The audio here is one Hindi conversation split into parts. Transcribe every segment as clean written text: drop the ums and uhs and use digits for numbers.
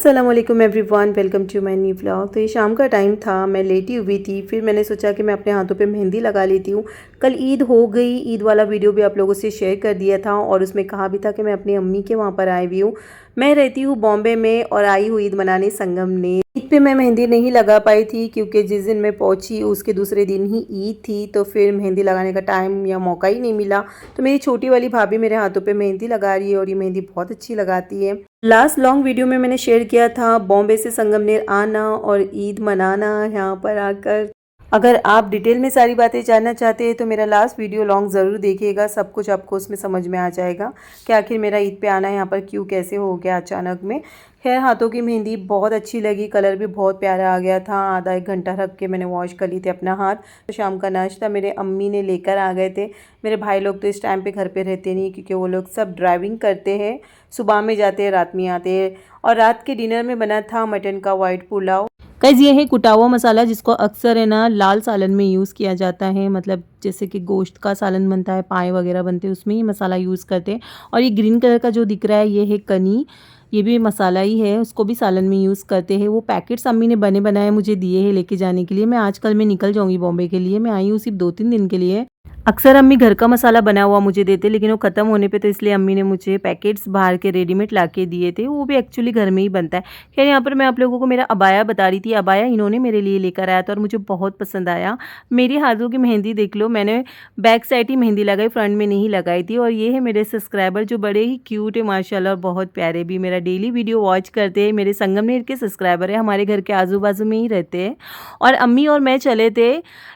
अस्सलामुअलैकुम everyone, welcome to my new vlog. तो ये शाम का टाइम था, मैं लेटी हुई थी। फिर मैंने सोचा कि मैं अपने हाथों पे मेहंदी लगा लेती हूँ। कल ईद हो गई, ईद वाला वीडियो भी आप लोगों से शेयर कर दिया था और उसमें कहा भी था कि मैं अपनी अम्मी के वहाँ पर आई हुई हूँ। मैं रहती हूँ बॉम्बे में और आई हूँ ईद मनाने संगमनेर। ईद पे मैं मेहंदी नहीं लगा पाई थी क्योंकि जिस दिन मैं पहुँची उसके दूसरे दिन ही ईद थी, तो फिर मेहंदी लगाने का टाइम या मौका ही नहीं मिला। तो मेरी छोटी वाली भाभी मेरे हाथों पे मेहंदी लगा रही है और ये मेहंदी बहुत अच्छी लगाती है। लास्ट लॉन्ग वीडियो में मैंने शेयर किया था बॉम्बे से संगमनेर आना और ईद मनाना यहाँ पर आकर। अगर आप डिटेल में सारी बातें जानना चाहते हैं तो मेरा लास्ट वीडियो लॉन्ग ज़रूर देखिएगा, सब कुछ आपको उसमें समझ में आ जाएगा कि आखिर मेरा ईद पे आना यहाँ पर क्यों कैसे हो गया अचानक में। खैर, हाथों की मेहंदी बहुत अच्छी लगी, कलर भी बहुत प्यारा आ गया था। आधा एक घंटा रख के मैंने वॉश कर ली थी अपना हाथ। तो शाम का नाश्ता मेरे अम्मी ने लेकर आ गए थे। मेरे भाई लोग तो इस टाइम पे घर पे रहते नहीं क्योंकि वो लोग सब ड्राइविंग करते हैं, सुबह में जाते हैं रात में आते हैं। और रात के डिनर में बना था मटन का वाइट पुलाव। गाइस, ये है कुटा हुआ मसाला जिसको अक्सर है ना लाल सालन में यूज़ किया जाता है, मतलब जैसे कि गोश्त का सालन बनता है, पाए वगैरह बनते हैं, उसमें ही मसाला यूज़ करते हैं। और ये ग्रीन कलर का जो दिख रहा है ये है कनी, ये भी मसाला ही है, उसको भी सालन में यूज़ करते हैं। वो पैकेट्स अम्मी ने बने बनाए मुझे दिए हैं लेके जाने के लिए। मैं आजकल मैं निकल जाऊँगी बॉम्बे के लिए, मैं आई हूँ सिर्फ 2-3 दिन के लिए। अक्सर अम्मी घर का मसाला बना हुआ मुझे देते लेकिन वो ख़त्म होने पे तो इसलिए अम्मी ने मुझे पैकेट्स बाहर के रेडीमेड ला के दिए थे, वो भी एक्चुअली घर में ही बनता है। खैर, यहाँ पर मैं आप लोगों को मेरा अबाया बता रही थी। अबाया इन्होंने मेरे लिए लेकर आया था और मुझे बहुत पसंद आया। मेरे हाथों की मेहंदी देख लो, मैंने बैक साइड ही मेहंदी लगाई, फ्रंट में नहीं लगाई थी। और ये है मेरे सब्सक्राइबर जो बड़े ही क्यूट है माशाल्लाह और बहुत प्यारे भी, मेरा डेली वीडियो वॉच करते हैं। मेरे संगमनेर के सब्सक्राइबर है, हमारे घर के आजू बाजू में ही रहते हैं। और अम्मी और मैं चले थे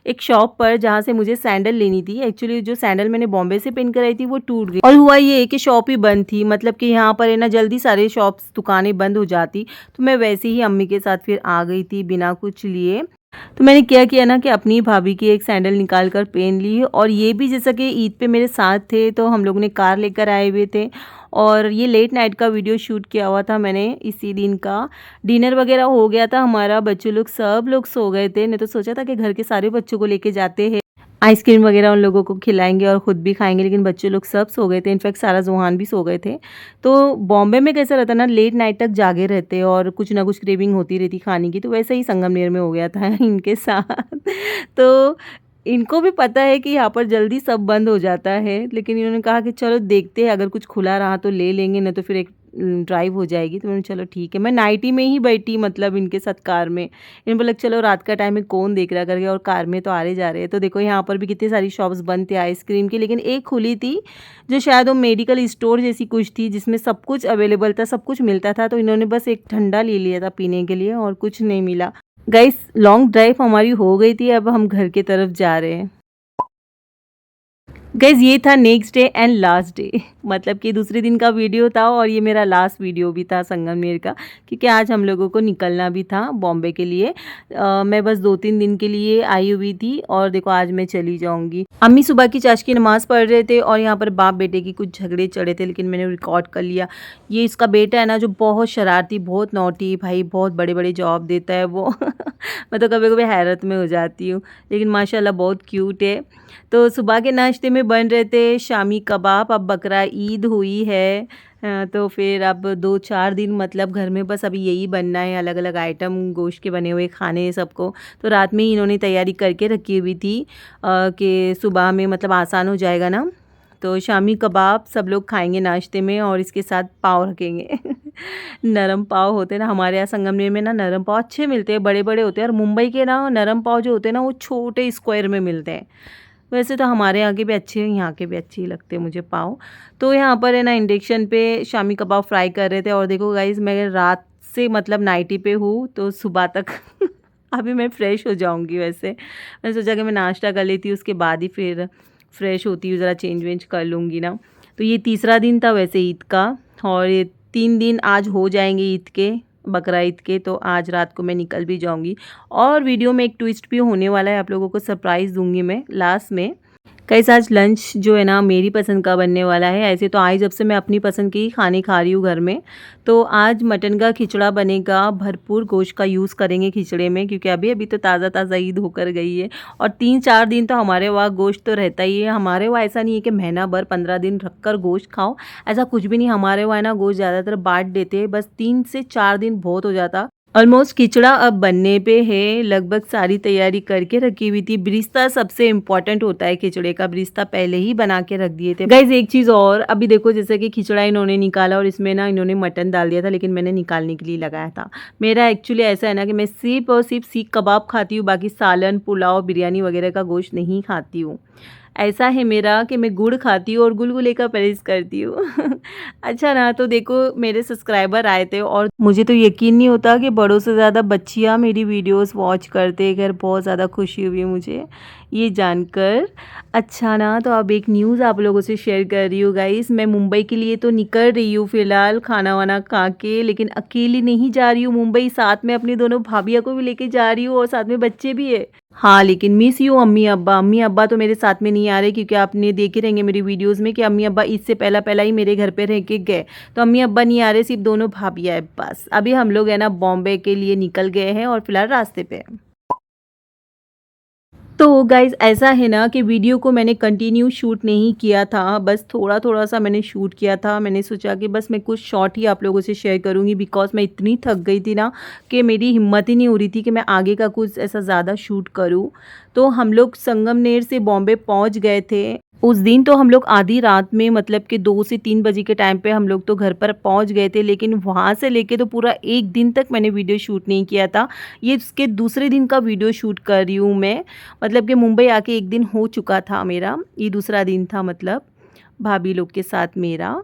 एक शॉप पर जहाँ से मुझे सैंडल लेनी थी। एक्चुअली जो सैंडल मैंने बॉम्बे से पहन कर आई थी वो टूट गई और हुआ ये कि शॉप ही बंद थी, मतलब कि यहाँ पर है ना जल्दी सारे शॉप्स दुकानें बंद हो जाती। तो मैं वैसे ही अम्मी के साथ फिर आ गई थी बिना कुछ लिए। तो मैंने क्या किया ना कि अपनी भाभी की एक सैंडल निकाल कर पहन ली। और ये भी जैसा कि ईद पे मेरे साथ थे तो हम लोग ने कार लेकर आए हुए थे और ये लेट नाइट का वीडियो शूट किया हुआ था मैंने इसी दिन का। डिनर वगैरह हो गया था हमारा, बच्चे लोग सब लोग सो गए थे। मैं तो सोचा था कि घर के सारे बच्चों को लेके जाते हैं, आइसक्रीम वगैरह उन लोगों को खिलाएंगे और ख़ुद भी खाएंगे, लेकिन बच्चे लोग सब सो गए थे। इनफैक्ट सारा जुहान भी सो गए थे। तो बॉम्बे में कैसा रहता ना, लेट नाइट तक जागे रहते और कुछ ना कुछ क्रेविंग होती रहती खाने की, तो वैसे ही संगमनेर में हो गया था इनके साथ। तो इनको भी पता है कि यहाँ पर जल्दी सब बंद हो जाता है, लेकिन इन्होंने कहा कि चलो देखते हैं, अगर कुछ खुला रहा तो ले लेंगे, नहीं तो फिर एक ड्राइव हो जाएगी। तो मैंने चलो ठीक है, मैं नाइटी में ही बैठी, मतलब इनके साथ कार में। इन्होंने बोला चलो रात का टाइम है कौन देख रहा करके, और कार में तो आ रहे जा रहे हैं। तो देखो यहाँ पर भी कितनी सारी शॉप्स बंद थे आइसक्रीम की, लेकिन एक खुली थी जो शायद वो मेडिकल स्टोर जैसी कुछ थी जिसमें सब कुछ अवेलेबल था, सब कुछ मिलता था। तो इन्होंने बस एक ठंडा ले लिया था पीने के लिए और कुछ नहीं मिला। गाइस, लॉन्ग ड्राइव हमारी हो गई थी, अब हम घर की तरफ जा रहे हैं। गाइज, ये था next day and last day, मतलब कि दूसरे दिन का वीडियो था और ये मेरा लास्ट वीडियो भी था संगमनेर का, क्योंकि आज हम लोगों को निकलना भी था बॉम्बे के लिए। मैं बस 2-3 दिन के लिए आई हुई थी और देखो आज मैं चली जाऊंगी। अम्मी सुबह की चाश की नमाज़ पढ़ रहे थे और यहाँ पर बाप बेटे की कुछ झगड़े चढ़े थे, लेकिन मैंने रिकॉर्ड कर लिया। ये इसका बेटा है ना जो बहुत शरारती, बहुत नॉटी भाई, बहुत बड़े बड़े जवाब देता है वो। मैं तो कभी कभी हैरत में हो जाती हूँ, लेकिन माशाल्लाह बहुत क्यूट है। तो सुबह के नाश्ते में बन रहे थे शामी कबाब। अब बकरा ईद हुई है, तो फिर अब 2-4 दिन मतलब घर में बस अभी यही बनना है, अलग अलग आइटम गोश्त के बने हुए खाने सबको। तो रात में ही इन्होंने तैयारी करके रखी हुई थी कि सुबह में मतलब आसान हो जाएगा ना। तो शामी कबाब सब लोग खाएंगे नाश्ते में और इसके साथ पाव रखेंगे। नरम पाव होते हैं ना हमारे यहाँ संगमनेर में ना, नरम पाव अच्छे मिलते हैं, बड़े बड़े होते हैं। और मुंबई के ना नरम पाव जो होते हैं ना वो छोटे स्क्वायर में मिलते हैं। वैसे तो हमारे यहाँ के भी अच्छे हैं, यहाँ के भी अच्छे ही लगते हैं मुझे पाव। तो यहाँ पर है ना इंडक्शन पे शामी कबाब फ्राई कर रहे थे। और देखो गाइज़, मैं रात से मतलब नाइटी पे हूँ तो सुबह तक अभी मैं फ़्रेश हो जाऊँगी। वैसे मैंने सोचा कि मैं नाश्ता कर लेती हूँ, उसके बाद ही फिर फ्रेश होती हूँ, ज़रा चेंज वेंज कर लूँगी ना। तो ये तीसरा दिन था वैसे ईद का, और ये 3 दिन आज हो जाएंगे ईद के, बकरा ईद के। तो आज रात को मैं निकल भी जाऊंगी और वीडियो में एक ट्विस्ट भी होने वाला है, आप लोगों को सरप्राइज़ दूंगी मैं लास्ट में। गाइस आज लंच जो है ना मेरी पसंद का बनने वाला है। ऐसे तो आज जब से मैं अपनी पसंद के ही खाने खा रही हूँ घर में। तो आज मटन का खिचड़ा बनेगा, भरपूर गोश्त का यूज़ करेंगे खिचड़े में, क्योंकि अभी अभी तो ताज़ा ताज़ा ईद होकर गई है और 3-4 दिन तो हमारे वहाँ गोश्त तो रहता ही है। हमारे वहाँ ऐसा नहीं है कि महीना भर 15 दिन रख कर गोश्त खाओ, ऐसा कुछ भी नहीं। हमारे वहाँ ना गोश्त ज़्यादातर बाँट देते हैं, बस 3 से 4 दिन बहुत हो जाता। ऑलमोस्ट खिचड़ा अब बनने पे है, लगभग सारी तैयारी करके रखी हुई थी। बिरिस्ता सबसे इम्पोर्टेंट होता है खिचड़े का, बिरिस्ता पहले ही बना के रख दिए थे। गाइज एक चीज़ और, अभी देखो जैसे कि खिचड़ा इन्होंने निकाला और इसमें ना इन्होंने मटन डाल दिया था, लेकिन मैंने निकालने के लिए लगाया था। मेरा एक्चुअली ऐसा है ना कि मैं सिर्फ और सिर्फ सीख कबाब खाती हूँ, बाकी सालन, पुलाव, बिरयानी वगैरह का गोश्त नहीं खाती हूँ। ऐसा है मेरा कि मैं गुड़ खाती हूँ और गुलगुले का परहेज़ करती हूँ। अच्छा ना, तो देखो मेरे सब्सक्राइबर आए थे और मुझे तो यकीन नहीं होता कि बड़ों से ज़्यादा बच्चियाँ मेरी वीडियोस वॉच करते। खैर बहुत ज़्यादा खुशी हुई मुझे ये जानकर। अच्छा ना, तो अब एक न्यूज़ आप लोगों से शेयर कर रही हूँ गाइस। मैं मुंबई के लिए तो निकल रही हूँ फ़िलहाल खाना वाना खा के, लेकिन अकेली नहीं जा रही हूँ मुंबई, साथ में अपनी दोनों भाभियों को भी लेके जा रही हूँ और साथ में बच्चे भी है। हाँ, लेकिन मिस यू अम्मी अब्बा। अम्मी अब्बा तो मेरे साथ में नहीं आ रहे, क्योंकि आपने देखे रहेंगे मेरी वीडियोस में कि अम्मी अब्बा इससे पहला पहला ही मेरे घर पे रह के गए। तो अम्मी अब्बा नहीं आ रहे, सिर्फ दोनों भाभियाँ है बस। अभी हम लोग है ना बॉम्बे के लिए निकल गए हैं और फिलहाल रास्ते पे हैं। तो गाइज़ ऐसा है ना कि वीडियो को मैंने कंटिन्यू शूट नहीं किया था, बस थोड़ा-थोड़ा सा मैंने शूट किया था। मैंने सोचा कि बस मैं कुछ शॉट ही आप लोगों से शेयर करूँगी, बिकॉज़ मैं इतनी थक गई थी ना कि मेरी हिम्मत ही नहीं हो रही थी कि मैं आगे का कुछ ऐसा ज़्यादा शूट करूँ। तो हम लोग संगमनेर से बॉम्बे पहुँच गए थे। उस दिन तो हम लोग आधी रात में, मतलब कि 2 से 3 बजे के टाइम पे हम लोग तो घर पर पहुँच गए थे, लेकिन वहाँ से लेके तो पूरा 1 दिन तक मैंने वीडियो शूट नहीं किया था। ये उसके दूसरे दिन का वीडियो शूट कर रही हूँ मैं। मतलब कि मुंबई आके 1 दिन हो चुका था मेरा, ये दूसरा दिन था मतलब भाभी लोग के साथ मेरा।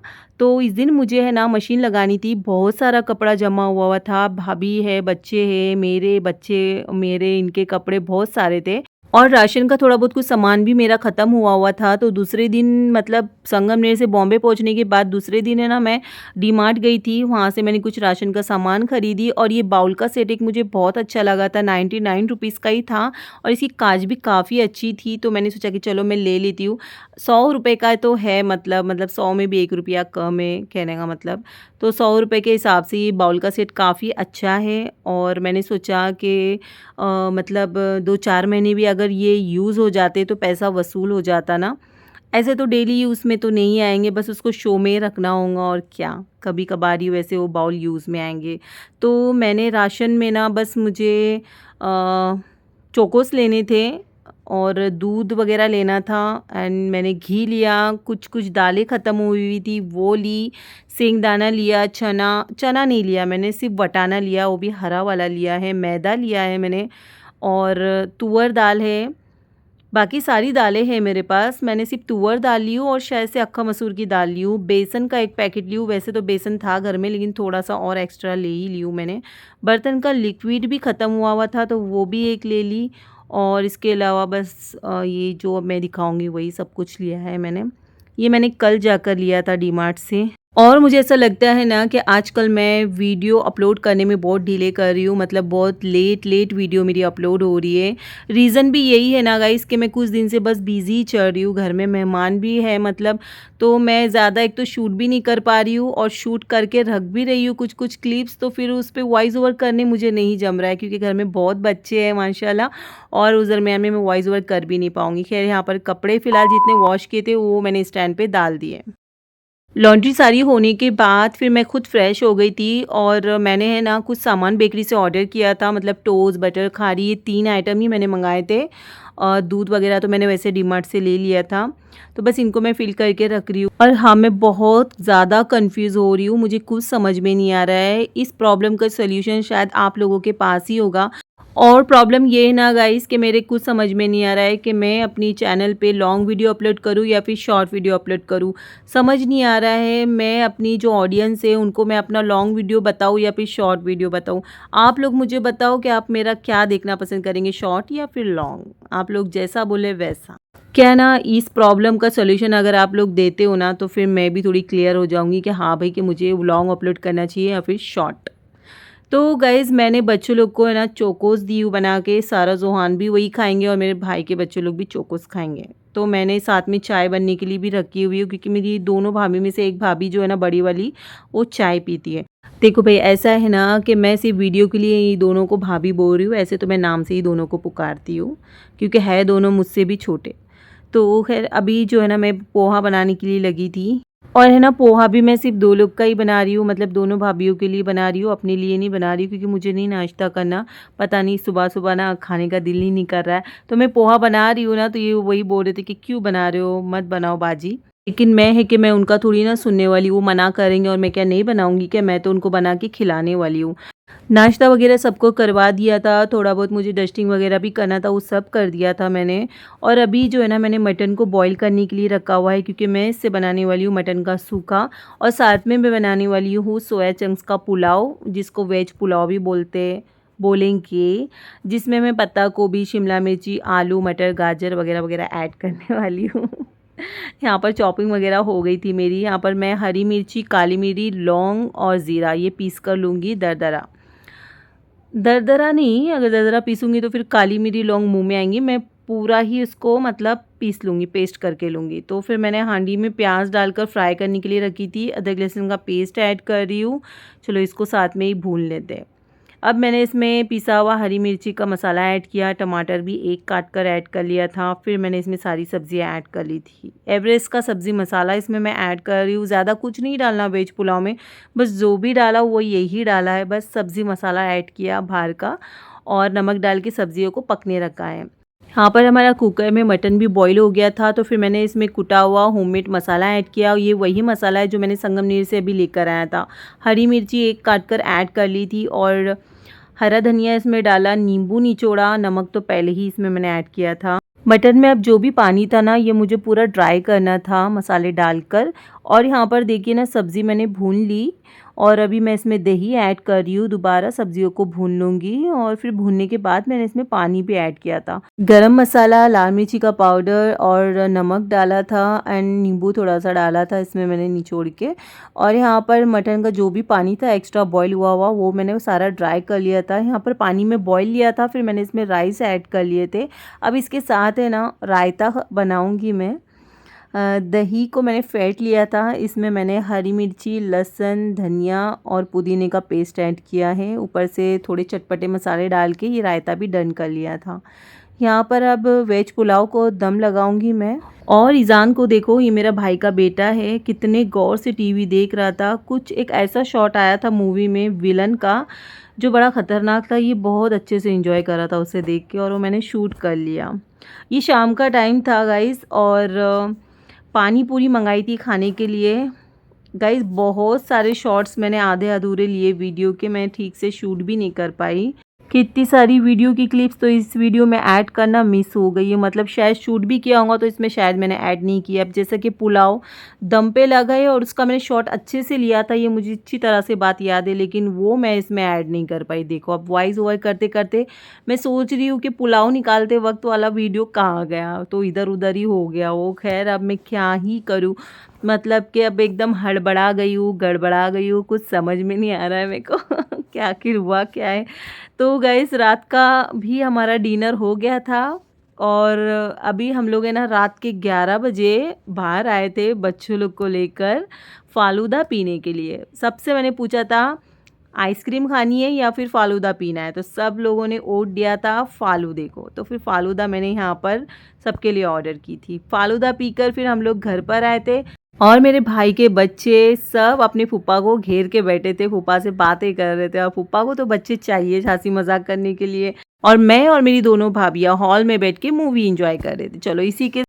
तो इस दिन मुझे है ना मशीन लगानी थी, बहुत सारा कपड़ा जमा हुआ हुआ था। भाभी है, बच्चे हैं, मेरे बच्चे, मेरे इनके कपड़े बहुत सारे थे और राशन का थोड़ा बहुत कुछ सामान भी मेरा ख़त्म हुआ हुआ था। तो दूसरे दिन, मतलब संगमनेर से बॉम्बे पहुंचने के बाद दूसरे दिन है ना मैं डीमार्ट गई थी, वहाँ से मैंने कुछ राशन का सामान खरीदी और ये बाउल का सेट एक मुझे बहुत अच्छा लगा था, 99 रुपीज़ का ही था और इसकी काज भी काफ़ी अच्छी थी। तो मैंने सोचा कि चलो मैं ले लेती हूँ। 100 रुपये का तो है, मतलब 100 में भी 1 रुपया कम है कहने का मतलब। तो 100 रुपये के हिसाब से ये बाउल का सेट काफ़ी अच्छा है और मैंने सोचा कि मतलब 2-4 महीने भी अगर ये यूज़ हो जाते तो पैसा वसूल हो जाता ना। ऐसे तो डेली यूज़ में तो नहीं आएँगे, बस उसको शो में रखना होगा और क्या, कभी-कभार ही वैसे वो बाउल यूज़ में आएँगे। तो मैंने राशन में ना बस मुझे चोकोस लेने थे और दूध वग़ैरह लेना था एंड मैंने घी लिया, कुछ-कुछ दालें ख़त्म हुई हुई थी वो ली, सेंगदाना लिया, चना नहीं लिया मैंने, सिर्फ़ वटाना लिया, वो भी हरा वाला लिया है, मैदा लिया है मैंने और तुअर दाल है। बाकी सारी दालें हैं मेरे पास, मैंने सिर्फ तुअर दाल ली हूँ और शायद से अक्खा मसूर की दाल ली हूँ। बेसन का 1 पैकेट ली हूँ, वैसे तो बेसन था घर में लेकिन थोड़ा-सा और एक्स्ट्रा ले ही ली हूँ मैंने। बर्तन का लिक्विड भी ख़त्म हुआ हुआ था तो वो भी 1 ले ली और इसके अलावा बस ये जो अब मैं दिखाऊँगी वही सब कुछ लिया है मैंने। ये मैंने कल जाकर लिया था डीमार्ट से। और मुझे ऐसा लगता है ना कि आजकल मैं वीडियो अपलोड करने में बहुत डिले कर रही हूँ, मतलब बहुत लेट वीडियो मेरी अपलोड हो रही है। रीज़न भी यही है ना गाइस कि मैं कुछ दिन से बस बिज़ी चल रही हूँ, घर में मेहमान भी है मतलब, तो मैं ज़्यादा एक तो शूट भी नहीं कर पा रही हूँ और शूट करके रख भी रही हूँ कुछ क्लिप्स, तो फिर उस पे वॉइस ओवर करने मुझे नहीं जम रहा है क्योंकि घर में बहुत बच्चे हैं माशाल्लाह और उस दरमियान में मैं वॉइस ओवर कर भी नहीं पाऊँगी। खैर यहाँ पर कपड़े फ़िलहाल जितने वॉश किए थे वो मैंने स्टैंड पे डाल दिए। लॉन्ड्री सारी होने के बाद फिर मैं खुद फ्रेश हो गई थी और मैंने है ना कुछ सामान बेकरी से ऑर्डर किया था, मतलब टोस्ट, बटर, खारी, ये 3 आइटम ही मैंने मंगाए थे और दूध वगैरह तो मैंने वैसे डीमार्ट से ले लिया था। तो बस इनको मैं फ़िल करके रख रही हूँ और हाँ, मैं बहुत ज़्यादा कंफ्यूज़ हो रही हूँ, मुझे कुछ समझ में नहीं आ रहा है। इस प्रॉब्लम का सॉल्यूशन शायद आप लोगों के पास ही होगा। और प्रॉब्लम ये है ना गाइस कि मेरे कुछ समझ में नहीं आ रहा है कि मैं अपनी चैनल पे लॉन्ग वीडियो अपलोड करूँ या फिर शॉर्ट वीडियो अपलोड करूँ। समझ नहीं आ रहा है, मैं अपनी जो ऑडियंस है उनको मैं अपना लॉन्ग वीडियो बताऊँ या फिर शॉर्ट वीडियो बताऊँ। आप लोग मुझे बताओ कि आप मेरा क्या देखना पसंद करेंगे, शॉर्ट या फिर लॉन्ग? आप लोग जैसा बोले वैसा। क्या ना, इस प्रॉब्लम का सॉल्यूशन अगर आप लोग देते हो ना तो फिर मैं भी थोड़ी क्लियर हो जाऊँगी कि हाँ भाई, कि मुझे लॉन्ग अपलोड करना चाहिए या फिर शॉर्ट। तो गाइज़ मैंने बच्चों लोग को है ना चोकोस दी हूँ बना के, सारा ज़ोहान भी वही खाएँगे और मेरे भाई के बच्चे लोग भी चोकोस खाएँगे। तो मैंने साथ में चाय बनने के लिए भी रखी हुई है, क्योंकि मेरी दोनों भाभी में से एक भाभी जो है ना बड़ी वाली, वो चाय पीती है। देखो भाई, ऐसा है ना कि मैं सिर्फ वीडियो के लिए ये दोनों को भाभी बोल रही हूँ, ऐसे तो मैं नाम से ही दोनों को पुकारती हूँ, क्योंकि है दोनों मुझसे भी छोटे। तो खैर अभी जो है ना मैं पोहा बनाने के लिए लगी थी, और है ना पोहा भी मैं सिर्फ 2 लोग का ही बना रही हूँ, मतलब दोनों भाभीयों के लिए बना रही हूँ, अपने लिए नहीं बना रही हूँ, क्योंकि मुझे नहीं नाश्ता करना। पता नहीं सुबह-सुबह ना खाने का दिल ही नहीं कर रहा है। तो मैं पोहा बना रही हूँ ना, तो ये वही बोल रहे थे कि क्यों बना रहे हो? मत बनाओ बाजी। लेकिन मैं है कि मैं उनका थोड़ी ना सुनने वाली हूँ, वो मना करेंगे और मैं क्या नहीं बनाऊँगी क्या? मैं तो उनको बना के खिलाने वाली हूँ। नाश्ता वगैरह सबको करवा दिया था, थोड़ा बहुत मुझे डस्टिंग वगैरह भी करना था, वो सब कर दिया था मैंने। और अभी जो है ना मैंने मटन को बॉईल करने के लिए रखा हुआ है, क्योंकि मैं इससे बनाने वाली हूँ मटन का सूखा, और साथ में मैं बनाने वाली हूँ सोया चंक्स का पुलाव, जिसको वेज पुलाव भी बोलेंगे, जिसमें मैं पत्ता गोभी, शिमला मिर्ची, आलू, मटर, गाजर वगैरह वगैरह ऐड करने वाली हूँ। यहाँ पर चॉपिंग वगैरह हो गई थी मेरी। यहाँ पर मैं हरी मिर्ची, काली मिरी, लौंग और ज़ीरा ये पीस कर लूँगी दरदरा। दरदरा नहीं, अगर दरदरा पीसूँगी तो फिर काली मिरी लौंग मुँह में आएँगी। मैं पूरा ही उसको मतलब पीस लूँगी, पेस्ट करके लूँगी। तो फिर मैंने हांडी में प्याज डालकर फ्राई करने के लिए रखी थी। अदरक लहसुन का पेस्ट ऐड कर रही हूँ। चलो इसको साथ में ही भून लेते हैं। अब मैंने इसमें पिसा हुआ हरी मिर्ची का मसाला ऐड किया, टमाटर भी एक काट कर ऐड कर लिया था। फिर मैंने इसमें सारी सब्जियां ऐड कर ली थी। एवरेस्ट का सब्ज़ी मसाला इसमें मैं ऐड कर रही हूँ। ज़्यादा कुछ नहीं डालना वेज पुलाव में, बस जो भी डाला वो यही डाला है। बस सब्ज़ी मसाला ऐड किया बाहर का, और नमक डाल के सब्जियों को पकने रखा है। यहाँ पर हमारा कुकर में मटन भी बॉईल हो गया था, तो फिर मैंने इसमें कुटा हुआ होममेड मसाला ऐड किया। ये वही मसाला है जो मैंने संगमनेर से अभी लेकर आया था। हरी मिर्ची एक काट कर ऐड कर ली थी, और हरा धनिया इसमें डाला, नींबू निचोड़ा, नमक तो पहले ही इसमें मैंने ऐड किया था। मटन में अब जो भी पानी था ना, ये मुझे पूरा ड्राई करना था मसाले डालकर। और यहाँ पर देखिए ना, सब्ज़ी मैंने भून ली, और अभी मैं इसमें दही ऐड कर रही हूँ। दोबारा सब्जियों को भून लूँगी, और फिर भूनने के बाद मैंने इसमें पानी भी ऐड किया था। गरम मसाला, लाल मिर्ची का पाउडर और नमक डाला था, एंड नींबू थोड़ा सा डाला था इसमें मैंने निचोड़ के। और यहाँ पर मटन का जो भी पानी था एक्स्ट्रा बॉईल हुआ वो मैंने सारा ड्राई कर लिया था। यहाँ पर पानी में बॉईल लिया था, फिर मैंने इसमें राइस ऐड कर लिए थे। अब इसके साथ है ना रायता बनाऊँगी मैं। दही को मैंने फेंट लिया था, इसमें मैंने हरी मिर्ची, लहसुन, धनिया और पुदीने का पेस्ट ऐड किया है। ऊपर से थोड़े चटपटे मसाले डाल के ये रायता भी डन कर लिया था। यहाँ पर अब वेज पुलाव को दम लगाऊंगी मैं। और ईज़ान को देखो, ये मेरा भाई का बेटा है, कितने गौर से टीवी देख रहा था। कुछ एक ऐसा शॉट आया था मूवी में विलन का, जो बड़ा ख़तरनाक था। ये बहुत अच्छे से एंजॉय कर रहा था उसे देख के, और वो मैंने शूट कर लिया। ये शाम का टाइम था गाइस, और पानी पूरी मंगाई थी खाने के लिए। गाइस बहुत सारे शॉट्स मैंने आधे अधूरे लिए वीडियो के, मैं ठीक से शूट भी नहीं कर पाई। कितनी सारी वीडियो की क्लिप्स तो इस वीडियो में ऐड करना मिस हो गई है, मतलब शायद शूट भी किया होगा तो इसमें शायद मैंने ऐड नहीं किया। अब जैसे कि पुलाव दम पे लगा है और उसका मैंने शॉट अच्छे से लिया था, ये मुझे अच्छी तरह से बात याद है, लेकिन वो मैं इसमें ऐड नहीं कर पाई। देखो अब वॉइस ओवर करते करते मैं सोच रही हूँ कि पुलाव निकालते वक्त वाला वीडियो कहाँ गया, तो इधर उधर ही हो गया वो। खैर अब मैं क्या ही करूँ, मतलब कि अब एकदम हड़बड़ा गई हूँ, गड़बड़ा गई हूँ, कुछ समझ में नहीं आ रहा है मेरे को कि आखिर हुआ क्या है। तो गाइस रात का भी हमारा डिनर हो गया था, और अभी हम लोग है ना रात के 11 बजे बाहर आए थे बच्चों लोग को लेकर फालूदा पीने के लिए। सबसे मैंने पूछा था आइसक्रीम खानी है या फिर फालूदा पीना है, तो सब लोगों ने वोट दिया था फालूदे को। तो फिर फालूदा मैंने यहाँ पर सबके लिए ऑर्डर की थी। फालूदा पीकर फिर हम लोग घर पर आए थे, और मेरे भाई के बच्चे सब अपने फूफा को घेर के बैठे थे, फूफा से बातें कर रहे थे। और फूफा को तो बच्चे चाहिए हंसी मजाक करने के लिए, और मैं और मेरी दोनों भाभियाँ हॉल में बैठ के मूवी एंजॉय कर रहे थे। चलो इसी के